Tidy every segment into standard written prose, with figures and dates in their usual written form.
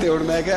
ਤੇ ਹੁਣ ਮੈਂ ਕਿਹਾ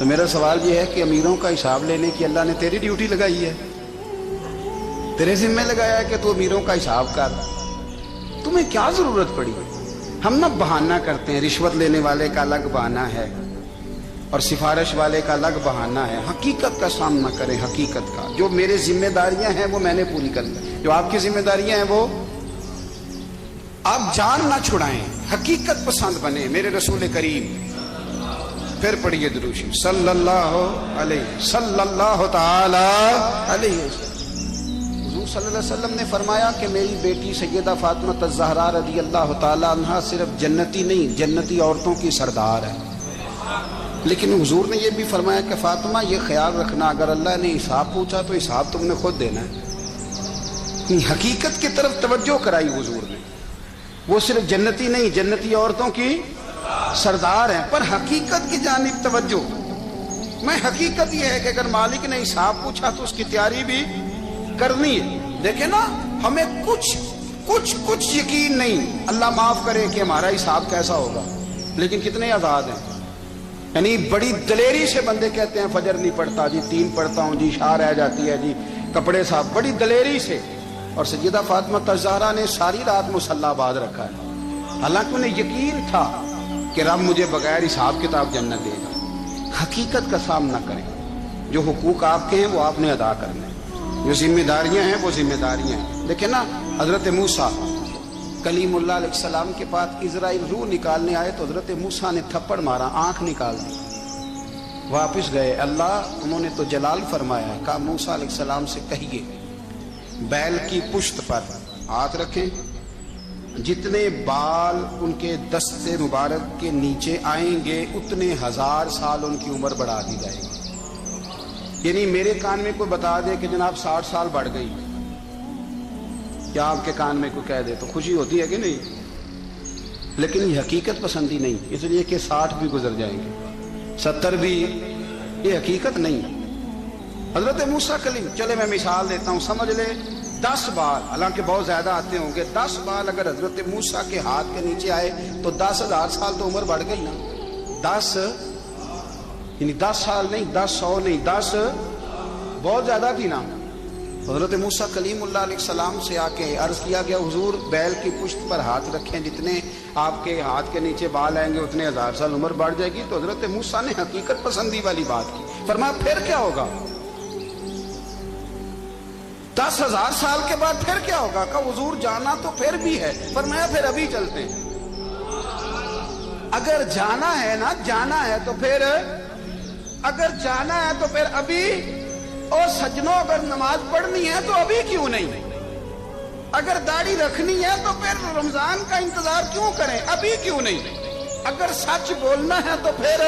تو میرا سوال یہ ہے کہ امیروں کا حساب لینے کی اللہ نے تیری ڈیوٹی لگائی ہے، تیرے ذمہ لگایا ہے کہ تو امیروں کا حساب کر، تمہیں کیا ضرورت پڑی؟ ہم نہ بہانہ کرتے ہیں، رشوت لینے والے کا الگ بہانہ ہے اور سفارش والے کا الگ بہانہ ہے۔ حقیقت کا سامنا کریں، حقیقت کا، جو میرے ذمہ داریاں ہیں وہ میں نے پوری کرنا، جو آپ کی ذمہ داریاں ہیں وہ آپ جان نہ چھڑائیں، حقیقت پسند بنے میرے رسول کریم۔ پھر پڑھیے درود شریف صلی اللہ تعالی علیہ وسلم۔ حضور صلی اللہ علیہ وسلم نے فرمایا کہ میری بیٹی سیدہ فاطمہ الزہرا رضی اللہ تعالی عنہا صرف جنتی نہیں، جنتی عورتوں کی سردار ہے۔ لیکن حضور نے یہ بھی فرمایا کہ فاطمہ یہ خیال رکھنا اگر اللہ نے حساب پوچھا تو حساب تم نے خود دینا ہے۔ حقیقت کی طرف توجہ کرائی حضور نے، وہ صرف جنتی نہیں، جنتی عورتوں کی سردار ہیں، پر حقیقت کی جانب توجہ۔ میں حقیقت یہ ہے کہ اگر مالک نے حساب پوچھا تو اس کی تیاری بھی کرنی ہے۔ دیکھیں نا، ہمیں کچھ یقین نہیں، اللہ معاف کرے کہ ہمارا حساب کیسا ہوگا، لیکن کتنے آزاد ہیں۔ یعنی بڑی دلیری سے بندے کہتے ہیں فجر نہیں پڑھتا جی، 3 پڑھتا ہوں جی، شاہ رہ جاتی ہے جی، کپڑے صاحب، بڑی دلیری سے۔ اور سیدہ فاطمہ الزہرا نے ساری رات مصلی باز رکھا ہے، حالانکہ انہیں یقین تھا کہ رب مجھے بغیر حساب کتاب جنت دے گا۔ حقیقت کا سامنا کریں، جو حقوق آپ کے ہیں وہ آپ نے ادا کرنے، جو ذمہ داریاں ہیں وہ ذمہ داریاں ہیں۔ دیکھیں نا، حضرت موسیٰ کلیم اللہ علیہ السلام کے پاس اسرائیل روح نکالنے آئے تو حضرت موسیٰ نے تھپڑ مارا، آنکھ نکال دی، واپس گئے۔ اللہ انہوں نے تو جلال فرمایا، کہا موسیٰ علیہ السلام سے کہیے بیل کی پشت پر ہاتھ رکھیں، جتنے بال ان کے دست مبارک کے نیچے آئیں گے اتنے 1000 سال ان کی عمر بڑھا دی جائے گی۔ یعنی میرے کان میں کوئی بتا دے کہ جناب 60 سال بڑھ گئی، کیا آپ کے کان میں کوئی کہہ دے تو خوشی ہوتی ہے کہ نہیں؟ لیکن یہ حقیقت پسندی نہیں، اس لیے کہ 60 بھی گزر جائیں گے، 70 بھی، یہ حقیقت نہیں۔ حضرت موسیٰ کلیم، چلے میں مثال دیتا ہوں، سمجھ لے 10 بال، حالانکہ بہت زیادہ آتے ہوں گے، 10 بال اگر حضرت موسیٰ کے ہاتھ کے نیچے آئے تو 10,000 سال تو عمر بڑھ گئی نا۔ 10 یعنی 10 سال نہیں، 10 100 نہیں، 10 بہت زیادہ تھی نا۔ حضرت موسیٰ کلیم اللہ علیہ السلام سے آ کے عرض کیا گیا، حضور بیل کی پشت پر ہاتھ رکھیں، جتنے آپ کے ہاتھ کے نیچے بال آئیں گے اتنے 1000 سال عمر بڑھ جائے گی۔ تو حضرت موسیٰ نے حقیقت پسندی والی بات کی، فرمایا پھر کیا ہوگا؟ 10,000 سال کے بعد پھر کیا ہوگا؟ کہا حضور جانا تو پھر بھی ہے، فرمایا پھر ابھی چلتے ہیں۔ اگر جانا ہے نا، جانا ہے تو پھر، اگر جانا ہے تو پھر ابھی، اور سجنوں اگر نماز پڑھنی ہے تو ابھی کیوں نہیں؟ اگر داڑھی رکھنی ہے تو پھر رمضان کا انتظار کیوں کریں، ابھی کیوں نہیں؟ اگر سچ بولنا ہے تو پھر،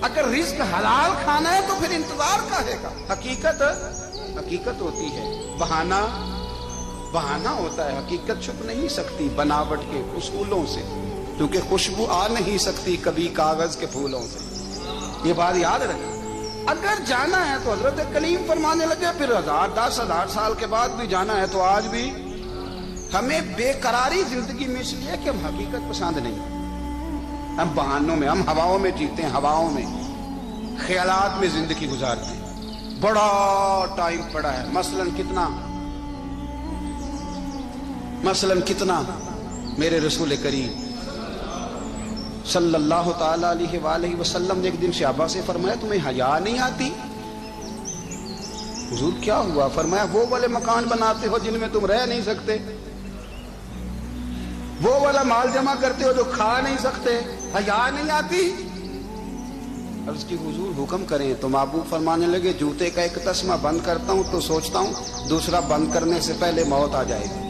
اگر رزق حلال کھانا ہے تو پھر انتظار کا ہے گا۔ حقیقت ہوتی ہے، بہانہ ہوتا ہے، حقیقت چھپ نہیں سکتی بناوٹ کے اصولوں سے، کیونکہ خوشبو آ نہیں سکتی کبھی کاغذ کے پھولوں سے۔ یہ بات یاد رکھیں، اگر جانا ہے تو حضرت کلیم فرمانے لگے پھر 10,000 سال کے بعد بھی جانا ہے تو آج بھی۔ ہمیں بے قراری زندگی میں اس لیے کہ ہم حقیقت پسند نہیں، ہم بہانوں میں، ہم ہواؤں میں جیتے ہیں، ہواؤں میں، خیالات میں زندگی گزارتے ہیں۔ بڑا ٹائم پڑا ہے، مثلاً کتنا میرے رسول کریم صلی اللہ تعالی علیہ وآلہ وسلم نے ایک دن صحابہ سے فرمایا تمہیں حیا نہیں آتی؟ حضور کیا ہوا؟ فرمایا وہ والے مکان بناتے ہو جن میں تم رہ نہیں سکتے، وہ والا مال جمع کرتے ہو جو کھا نہیں سکتے، حیا نہیں آتی؟ عرض کی حضور حکم کریں تو محبوب فرمانے لگے جوتے کا ایک تسمہ بند کرتا ہوں تو سوچتا ہوں دوسرا بند کرنے سے پہلے موت آ جائے گی،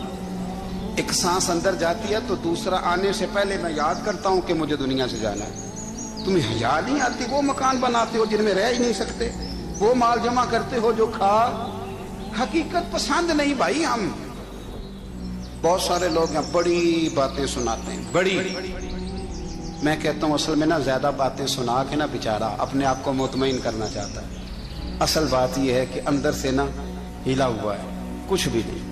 ایک سانس اندر جاتی ہے تو دوسرا آنے سے پہلے میں یاد کرتا ہوں کہ مجھے دنیا سے جانا ہے۔ تمہیں حیا نہیں آتی؟ وہ مکان بناتے ہو جن میں رہ ہی نہیں سکتے، وہ مال جمع کرتے ہو جو کھا، حقیقت پسند نہیں بھائی۔ ہم بہت سارے لوگ یہاں بڑی باتیں سناتے ہیں، بڑی، میں کہتا ہوں اصل میں نا زیادہ باتیں سنا کے نا بیچارہ اپنے آپ کو مطمئن کرنا چاہتا ہے، اصل بات یہ ہے کہ اندر سے نا ہلا ہوا ہے، کچھ بھی نہیں،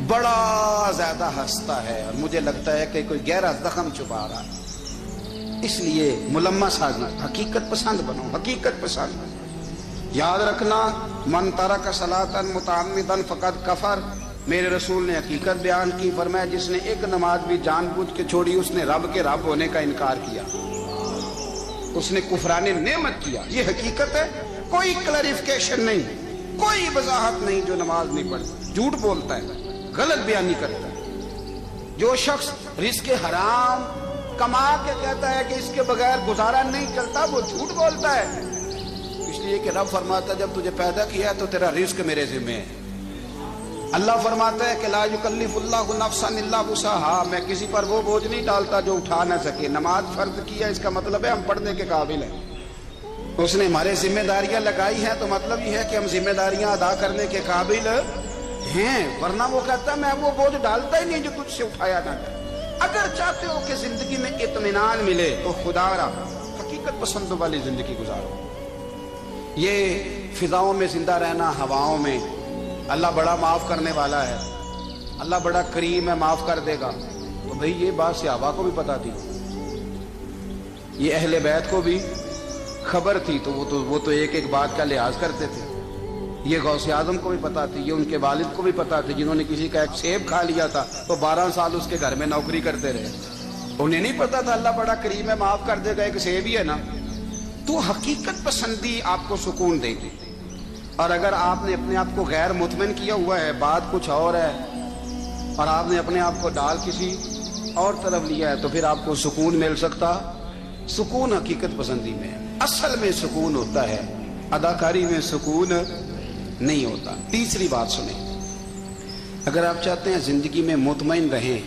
بڑا زیادہ ہنستا ہے اور مجھے لگتا ہے کہ کوئی گہرا زخم چھپا رہا ہے۔ اس لیے ملمہ سازی، حقیقت پسند بنو، حقیقت پسند۔ یاد رکھنا، من ترک صلاۃ متعمدا فقد کفر، میرے رسول نے حقیقت بیان کی، فرمایا جس نے ایک نماز بھی جان بوجھ کے چھوڑی اس نے رب کے رب ہونے کا انکار کیا، اس نے کفران نعمت کیا۔ یہ حقیقت ہے، کوئی کلیریفیکیشن نہیں، کوئی وضاحت نہیں۔ جو نماز نہیں پڑھتا جھوٹ بولتا ہے، غلط بیانی کرتا ہے۔ جو شخص رزق حرام کما کے کہتا ہے کہ اس کے بغیر گزارا نہیں چلتا، وہ جھوٹ بولتا ہے۔ اس لیے کہ رب فرماتا ہے جب تجھے پیدا کیا ہے تو تیرا رزق میرے ذمہ ہے۔ اللہ فرماتا ہے کہ لا یکلف اللہ نفسا الا وسعها، میں کسی پر وہ بوجھ نہیں ڈالتا جو اٹھا نہ سکے۔ نماز فرض کیا، اس کا مطلب ہے ہم پڑھنے کے قابل ہیں۔ اس نے ہمارے ذمہ داریاں لگائی ہیں تو مطلب یہ ہے کہ ہم ذمہ داریاں ادا کرنے کے قابل ہیں، ورنہ وہ کہتا ہے میں وہ بوجھ ڈالتا ہی نہیں جو تجھ سے اٹھایا نہ جائے۔ اگر چاہتے ہو کہ زندگی میں اطمینان ملے تو خدا را حقیقت پسندوں والی زندگی گزارو۔ یہ فضاؤں میں زندہ رہنا، ہواؤں میں، اللہ بڑا معاف کرنے والا ہے، اللہ بڑا کریم ہے، معاف کر دے گا، تو بھئی یہ بات صحابہ کو بھی پتا تھی، یہ اہل بیت کو بھی خبر تھی، تو وہ تو ایک ایک بات کا لحاظ کرتے تھے۔ یہ غوث اعظم کو بھی پتا تھی، یہ ان کے والد کو بھی پتا تھی، جنہوں نے کسی کا ایک سیب کھا لیا تھا تو 12 سال اس کے گھر میں نوکری کرتے رہے۔ انہیں نہیں پتا تھا اللہ بڑا کریم ہے، معاف کر دے گا، ایک سیب ہی ہے نا۔ تو حقیقت پسندی آپ کو سکون دے گی۔ اور اگر آپ نے اپنے آپ کو غیر مطمئن کیا ہوا ہے، بات کچھ اور ہے، اور آپ نے اپنے آپ کو ڈال کسی اور طرف لیا ہے، تو پھر آپ کو سکون مل سکتا؟ سکون حقیقت پسندی میں ہے۔ اصل میں سکون ہوتا ہے، اداکاری میں سکون نہیں ہوتا۔ تیسری بات سنیں، اگر آپ چاہتے ہیں زندگی میں مطمئن رہیں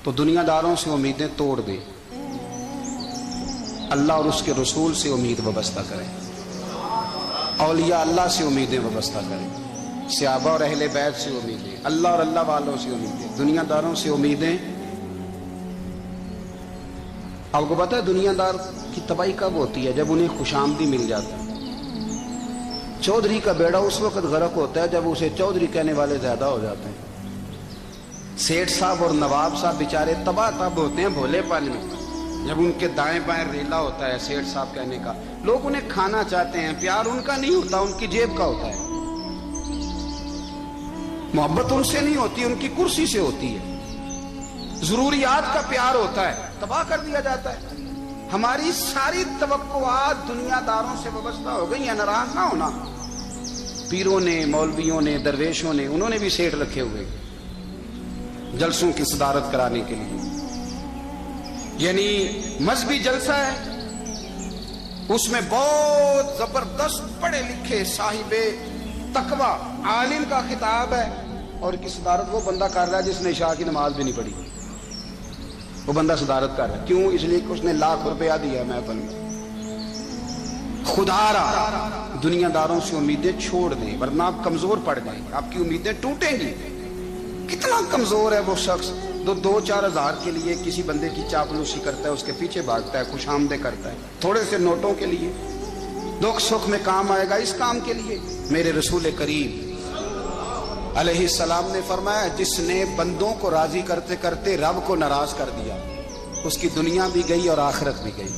تو دنیا داروں سے امیدیں توڑ دیں، اللہ اور اس کے رسول سے امید وابستہ کریں، اولیاء اللہ سے امیدیں وابستہ کریں، صحابہ اور اہل بیت سے امیدیں، اللہ اور اللہ والوں سے امیدیں، دنیا داروں سے امیدیں۔ آپ کو پتا ہے دنیا دار کی تباہی کب ہوتی ہے؟ جب انہیں خوش آمدی مل جاتا ہے۔ چودھری کا بیڑا اس وقت غرق ہوتا ہے جب اسے چودھری کہنے والے زیادہ ہو جاتے ہیں۔ سیٹھ صاحب اور نواب صاحب بیچارے تباہ تب ہوتے ہیں بھولے پن میں، جب ان کے دائیں بائیں ریلا ہوتا ہے سیٹھ صاحب کہنے کا۔ لوگ انہیں کھانا چاہتے ہیں، پیار ان کا نہیں ہوتا، ان کی جیب کا ہوتا ہے، محبت ان سے نہیں ہوتی، ان کی کرسی سے ہوتی ہے، ضروریات کا پیار ہوتا ہے، تباہ کر دیا جاتا ہے۔ ہماری ساری توقعات دنیا داروں سے وابستہ ہو گئی ہیں۔ ناراض نہ ہونا، پیروں نے، مولویوں نے، درویشوں نے، انہوں نے بھی سیٹ رکھے ہوئے جلسوں کی صدارت کرانے کے لیے، یعنی مذہبی جلسہ ہے، اس میں بہت زبردست پڑھے لکھے صاحب تقوی عالم کا خطاب ہے، اور کی صدارت وہ بندہ کر رہا ہے جس نے عشاء کی نماز بھی نہیں پڑھی، وہ بندہ صدارت کر رہا ہے۔ کیوں؟ اس لیے کہ اس نے لاکھ روپیہ دیا محفل میں۔ خدا را دنیا داروں سے امیدیں چھوڑ دیں، ورنہ آپ کمزور پڑ جائیں گے، آپ کی امیدیں ٹوٹیں گی۔ کتنا کمزور ہے وہ شخص جو 2-4 ہزار کے لیے کسی بندے کی چاپلوسی کرتا ہے، اس کے پیچھے بھاگتا ہے، خوش آمدیں کرتا ہے، تھوڑے سے نوٹوں کے لیے، دکھ سکھ میں کام آئے گا اس کام کے لیے۔ میرے رسول کریم علیہ السلام نے فرمایا جس نے بندوں کو راضی کرتے کرتے رب کو ناراض کر دیا، اس کی دنیا بھی گئی اور آخرت بھی گئی۔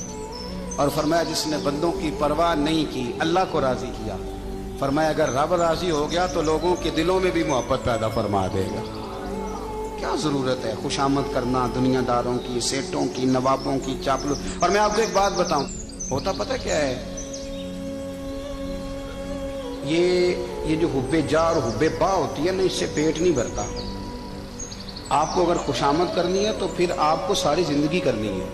اور فرمایا جس نے بندوں کی پرواہ نہیں کی، اللہ کو راضی کیا، فرمایا اگر رب راضی ہو گیا تو لوگوں کے دلوں میں بھی محبت پیدا فرما دے گا۔ کیا ضرورت ہے خوشامد کرنا دنیا داروں کی، سیٹوں کی، نوابوں کی، چاپلو۔ اور میں آپ کو ایک بات بتاؤں، ہوتا پتہ کیا ہے؟ یہ جو حب جا اور حب با ہوتی ہے نا، اس سے پیٹ نہیں بھرتا۔ آپ کو اگر خوشامد کرنی ہے تو پھر آپ کو ساری زندگی کرنی ہے۔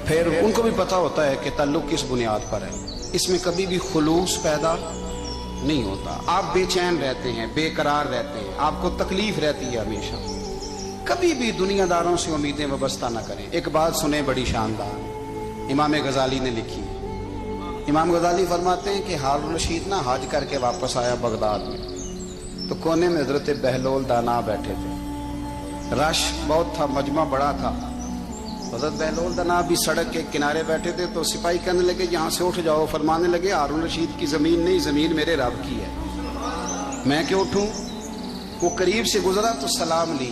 پھر ان کو بھی پتا ہوتا ہے کہ تعلق کس بنیاد پر ہے، اس میں کبھی بھی خلوص پیدا نہیں ہوتا۔ آپ بے چین رہتے ہیں، بے قرار رہتے ہیں، آپ کو تکلیف رہتی ہے ہمیشہ۔ کبھی بھی دنیا داروں سے امیدیں وابستہ نہ کریں۔ ایک بات سنیں بڑی شاندار، امام غزالی نے لکھی۔ امام غزالی فرماتے ہیں کہ ہارون الرشید نہ حج کر کے واپس آیا بغداد میں، تو کونے میں حضرت بہلول دانا بیٹھے تھے، رش بہت تھا، مجمع بڑا تھا۔ حضرت بہلول دانا بھی سڑک کے کنارے بیٹھے تھے، تو سپاہی کہنے لگے یہاں سے اٹھ جاؤ، فرمانے لگے ہارون الرشید کی زمین نہیں، زمین میرے رب کی ہے، میں کیوں اٹھوں؟ وہ قریب سے گزرا تو سلام لی،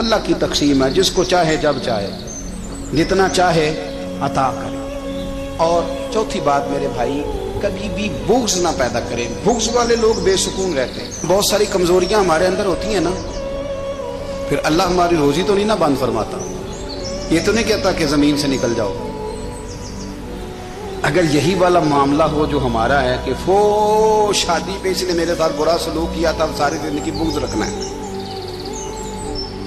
اللہ کی تقسیم ہے، جس کو چاہے جب چاہے جتنا چاہے عطا کرے۔ اور چوتھی بات میرے بھائی، کبھی بھی بغض نہ پیدا کریں۔ بغض والے لوگ بے سکون رہتے ہیں۔ بہت ساری کمزوریاں ہمارے اندر ہوتی ہیں نا، پھر اللہ ہماری روزی تو نہیں نہ بند فرماتا، یہ تو نہیں کہتا کہ زمین سے نکل جاؤ۔ اگر یہی والا معاملہ ہو جو ہمارا ہے کہ شادی پہ اس نے میرے ساتھ برا سلوک کیا تھا، اب ساری زندگی بغض رکھنا ہے،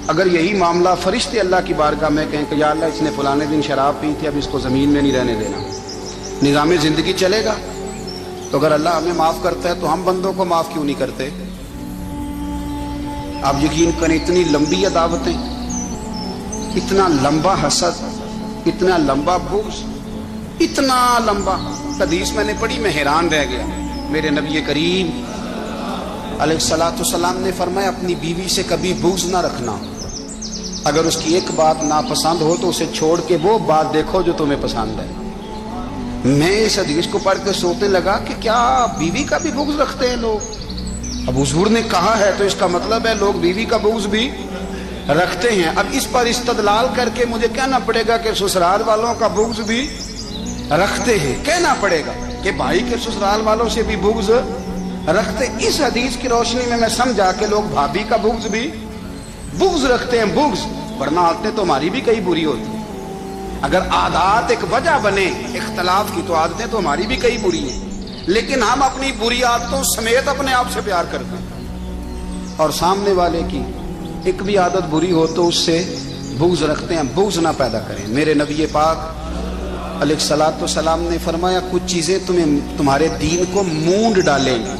اگر یہی معاملہ فرشتے اللہ کی بارگاہ میں کہیں کہ یا اللہ اس نے فلانے دن شراب پی تھی، اب اس کو زمین میں نہیں رہنے دینا، نظام زندگی چلے گا؟ تو اگر اللہ ہمیں معاف کرتا ہے تو ہم بندوں کو معاف کیوں نہیں کرتے؟ آپ یقین کریں، اتنی لمبی عداوتیں، اتنا لمبا حسد، اتنا لمبا بغض، اتنا لمبا حدیث میں نے پڑھی، میں حیران رہ گیا۔ میرے نبی کریم علیہ الصلوۃ والسلام نے فرمایا اپنی بیوی سے کبھی بغض نہ رکھنا، اگر اس کی ایک بات ناپسند ہو تو اسے چھوڑ کے وہ بات دیکھو جو تمہیں پسند ہے۔ میں اس حدیث کو پڑھ کے سوچنے لگا کہ کیا بیوی کا بھی بغض رکھتے ہیں لوگ؟ اب حضور نے کہا ہے تو اس کا مطلب ہے لوگ بیوی کا بغض بھی رکھتے ہیں۔ اب اس پر استدلال کر کے مجھے کہنا پڑے گا کہ سسرال والوں کا بغض بھی رکھتے ہیں، کہنا پڑے گا کہ بھائی کے سسرال والوں سے بھی بغض رکھتے۔ اس حدیث کی روشنی میں سمجھا کہ لوگ بھابھی کا بغض بھی بغض رکھتے ہیں، بغض، ورنہ عادتیں تو ہماری بھی کئی بری ہوتی ہیں۔ اگر عادات ایک وجہ بنے اختلاف کی تو عادتیں تو ہماری بھی کئی بری ہیں، لیکن ہم اپنی بری عادتوں سمیت اپنے آپ سے پیار کرتے ہیں، اور سامنے والے کی ایک بھی عادت بری ہو تو اس سے بغض رکھتے ہیں۔ بغض نہ پیدا کریں۔ میرے نبی پاک علیہ الصلوۃ والسلام نے فرمایا کچھ چیزیں تمہارے دین کو مونڈ ڈالیں گی،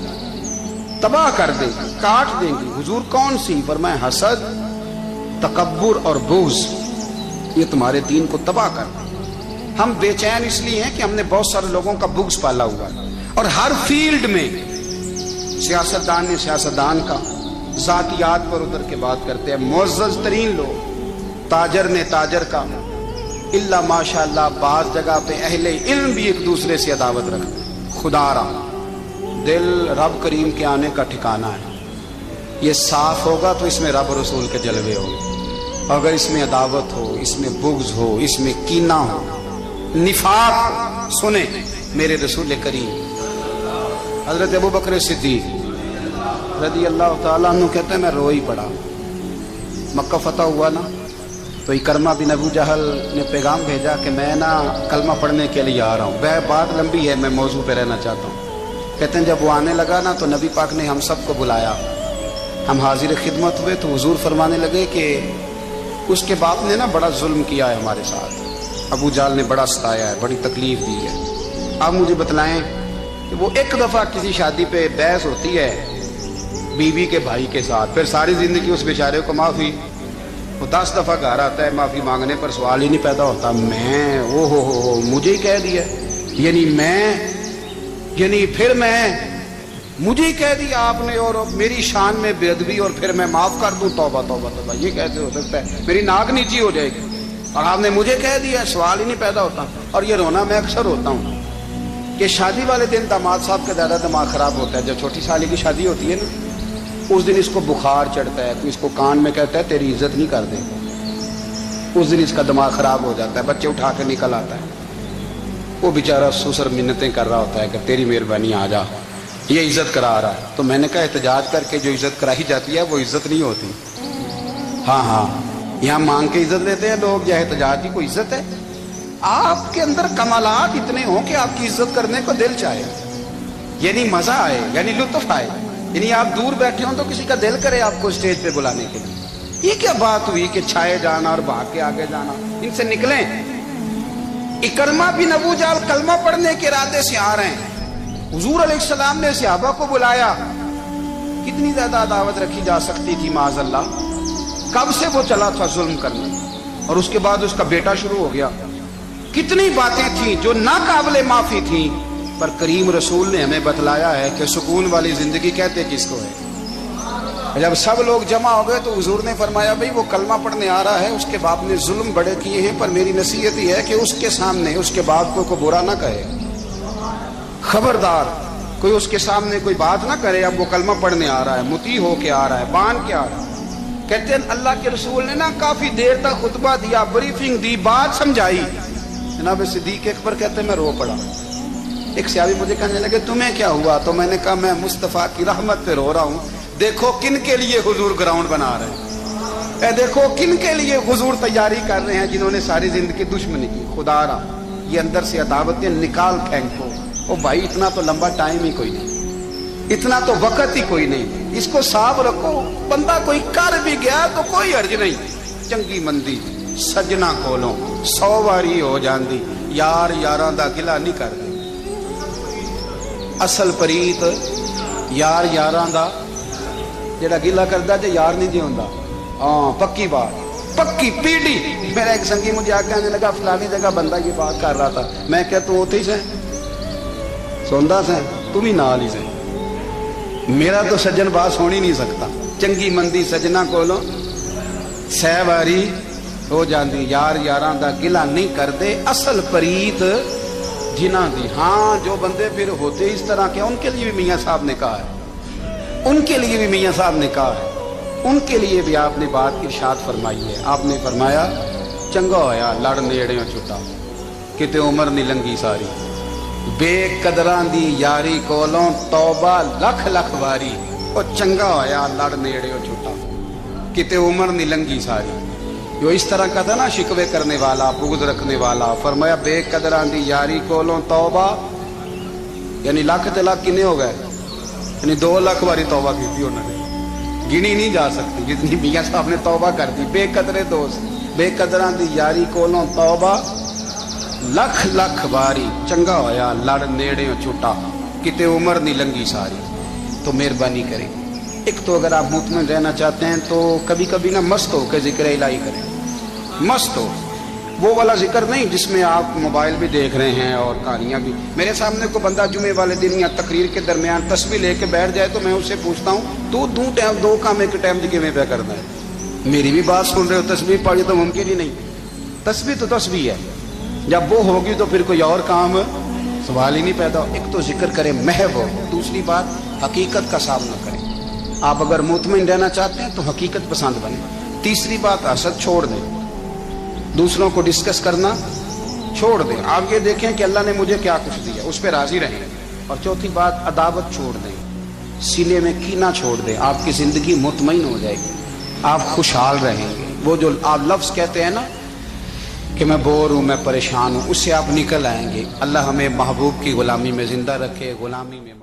تباہ کر دیں گی، کاٹ دیں گی۔ حضور کون سی؟ فرمایا حسد، تکبر اور بغض، یہ تمہارے دین کو تباہ کر دیں۔ ہم بے چین اس لیے ہیں کہ ہم نے بہت سارے لوگوں کا بغض پالا ہوا ہے، اور ہر فیلڈ میں سیاستدان نے سیاستدان کا، ذاتیات پر ادھر کے بات کرتے ہیں، معزز ترین لوگ، تاجر نے تاجر کا، اللہ ماشاء اللہ بعض جگہ پہ اہل علم بھی ایک دوسرے سے عداوت رکھتے ہیں۔ خدا را دل رب کریم کے آنے کا ٹھکانہ ہے، یہ صاف ہوگا تو اس میں رب رسول کے جلوے ہوں گے، اگر اس میں عداوت ہو، اس میں بغض ہو، اس میں کینہ ہو، نفاق، سنیں میرے رسول کریم حضرت ابو بکر صدیق رضی اللہ تعالیٰ عنہ کہتے ہیں میں رو ہی پڑا۔ مکہ فتح ہوا نا تو اکرمہ بن ابو جہل نے پیغام بھیجا کہ میں نا کلمہ پڑھنے کے لیے آ رہا ہوں۔ بات لمبی ہے، میں موضوع پہ رہنا چاہتا ہوں۔ کہتے ہیں جب وہ آنے لگا نا تو نبی پاک نے ہم سب کو بلایا، ہم حاضر خدمت ہوئے تو حضور فرمانے لگے کہ اس کے باپ نے نا بڑا ظلم کیا ہے ہمارے ساتھ، ابو جہل نے بڑا ستایا ہے، بڑی تکلیف دی ہے۔ آپ مجھے بتلائیں کہ وہ ایک دفعہ کسی شادی پہ بحث ہوتی ہے بیوی کے بھائی کے ساتھ، پھر ساری زندگی اس بیچارے کو معافی، وہ 10 دفعہ گھر آتا ہے معافی مانگنے پر سوال ہی نہیں پیدا ہوتا، میں او ہو مجھے ہی کہہ دیا، پھر مجھے ہی کہہ دیا آپ نے، اور میری شان میں بے ادبی، اور پھر میں معاف کر دوں؟ توبہ توبہ توبہ، یہ کیسے ہو سکتا ہے؟ میری ناک نیچی ہو جائے گی، اور آپ نے مجھے کہہ دیا، سوال ہی نہیں پیدا ہوتا۔ اور یہ رونا میں اکثر ہوتا ہوں کہ شادی والے دن داماد صاحب کا زیادہ دماغ خراب ہوتا ہے۔ جب چھوٹی سالی کی شادی ہوتی ہے نا، اس دن اس کو بخار چڑھتا ہے، تو اس کو کان میں کہتا ہے تیری عزت نہیں کر دیں، اس دن اس کا دماغ خراب ہو جاتا ہے، بچے اٹھا کے نکل آتا ہے، وہ بیچارہ سسر منتیں کر رہا ہوتا ہے کہ تیری مہربانی آ جا، یہ عزت کرا رہا ہے۔ تو میں نے کہا احتجاج کر کے جو عزت کرائی جاتی ہے وہ عزت نہیں ہوتی۔ ہاں یہاں مانگ کے عزت لیتے ہیں لوگ، یا احتجاج کی کوئی عزت ہے؟ آپ کے اندر کمالات اتنے ہوں کہ آپ کی عزت کرنے کو دل چاہے، یعنی مزہ آئے، یعنی لطف آئے، یعنی آپ دور بیٹھے ہوں تو کسی کا دل کرے آپ کو اسٹیج پہ بلانے کے لیے۔ یہ کیا بات ہوئی کہ چھائے جانا اور بھاگ کے آگے جانا؟ ان سے نکلیں۔ اکرمہ بن ابو جہل کلمہ پڑھنے کے ارادے سے آ رہے ہیں، حضور علیہ السلام نے صحابہ کو بلایا، کتنی زیادہ عداوت رکھی جا سکتی تھی معاذ اللہ؟ کب سے وہ چلا تھا ظلم کرنے، اور اس کے بعد اس کا بیٹا شروع ہو گیا۔ کتنی باتیں تھیں جو ناقابل معافی تھیں، پر کریم رسول نے ہمیں بتلایا ہے کہ سکون والی زندگی کہتے کس کو ہے۔ جب سب لوگ جمع ہو گئے تو حضور نے فرمایا بھئی وہ کلمہ پڑھنے آ رہا ہے، اس کے باپ نے ظلم بڑے کیے ہیں، پر میری نصیحت یہ ہے کہ اس کے سامنے اس کے باپ کو برا نہ کہے، خبردار کوئی اس کے سامنے کوئی بات نہ کرے۔ اب وہ کلمہ پڑھنے آ رہا ہے، مطیع ہو کے آ رہا ہے، بان کے آ رہا ہے، کہتے ہیں اللہ کے رسول نے نا کافی دیر تک خطبہ دیا، بریفنگ دی، بات سمجھائی، جناب صدیق اکبر کہتے ہیں میں رو پڑا۔ ایک صحابی مجھے کہنے لگے تمہیں کیا ہوا؟ تو میں نے کہا میں مصطفیٰ کی رحمت پہ رو رہا ہوں، دیکھو کن کے لیے حضور گراؤنڈ بنا رہے ہیں، اے دیکھو کن کے لیے حضور تیاری کر رہے ہیں، جنہوں نے ساری زندگی دشمنی کی۔ خدا را یہ اندر سے عداوتیں نکال پھینکو۔ او بھائی اتنا تو لمبا ٹائم ہی کوئی نہیں، اتنا تو وقت ہی کوئی نہیں، اس کو صاف رکھو۔ بندہ کوئی کر بھی گیا تو کوئی حرج نہیں، چنگی مندی سجنا کولوں 100 واری ہو جاندی، یار یاراں دا گلا نہیں کر دے۔ اصل پریت یار یاراں دا جڑا گلا کردا تے یار نہیں جی ہوندا۔ ہاں پکی بات، پکی پیڑی۔ میرا ایک سنگی مجھے آ کے آنے لگا فلانی جگہ بندہ یہ بات کر رہا تھا، میں کہ تو ہوتے ہی سے سوندا سے تم ہی نال ہی سے، میرا تو سجن باس ہو ہی نہیں سکتا۔ چنگی مندی سجنا کولوں 100 واری ہو جاندی، یار یاراں دا گلا نہیں کر دے، اصل پریت جنہاں دی۔ ہاں جو بندے پھر ہوتے اس طرح کے ان کے لیے بھی میاں صاحب نے کہا ہے، ان کے لیے بھی میاں صاحب نے کہا ہے، ان کے لیے بھی آپ نے بات ارشاد فرمائی ہے۔ آپ نے فرمایا چنگا ہویا لڑ نیڑیوں چھٹا، کتے عمر نہیں لنگی ساری، بے قدراں دی یاری کولوں توبہ لکھ لکھ واری، اور چنگا ہویا لڑ نیڑیوں چھٹا، کتے عمر نہیں لنگی ساری۔ جو اس طرح کا تھا نا شکوے کرنے والا، بغض رکھنے والا، فرمایا بے قدراں دی یاری کولوں توبہ، یعنی لاکھ تے لاکھ کنے ہو گئے، یعنی 2 لاکھ واری توبہ کی تھی انہوں نے، گنی نہیں جا سکتی جتنی میاں صاحب نے توبہ کر دی۔ بے قدرے دوست، بے قدراں دی یاری کولوں توبہ لکھ لکھ واری، چنگا ہویا لڑ نیڑیوں چھٹا، کتے عمر نہیں لنگی ساری۔ تو مہربانی کریں، ایک تو اگر آپ مطمئن رہنا چاہتے ہیں تو کبھی کبھی نا مست ہو کے ذکر الہی کریں، مست ہو، وہ والا ذکر نہیں جس میں آپ موبائل بھی دیکھ رہے ہیں اور کہانیاں بھی۔ میرے سامنے کو بندہ جمعے والے دن یا تقریر کے درمیان تسبیح لے کے بیٹھ جائے تو میں اس سے پوچھتا ہوں تو دو کام ایک ٹائم کی میں پہ کرنا ہے؟ میری بھی بات سن رہے ہو، تسبیح پڑھی تو ممکن ہی نہیں۔ تسبیح تو تسبیح ہے، جب وہ ہوگی تو پھر کوئی اور کام سوال ہی نہیں پیدا ہو۔ ایک تو ذکر کرے محو ہو، دوسری بات حقیقت کا سامنا کریں۔ آپ اگر مطمئن رہنا چاہتے ہیں تو حقیقت پسند بنیں۔ تیسری بات حسد چھوڑ دیں، دوسروں کو ڈسکس کرنا چھوڑ دیں، آپ یہ دیکھیں کہ اللہ نے مجھے کیا کچھ دیا، اس پہ راضی رہیں۔ اور چوتھی بات عداوت چھوڑ دیں، سینے میں کینہ چھوڑ دیں، آپ کی زندگی مطمئن ہو جائے گی، آپ خوشحال رہیں گے۔ وہ جو آپ لفظ کہتے ہیں نا کہ میں بور ہوں، میں پریشان ہوں، اس سے آپ نکل آئیں گے۔ اللہ ہمیں محبوب کی غلامی میں زندہ رکھے، غلامی میں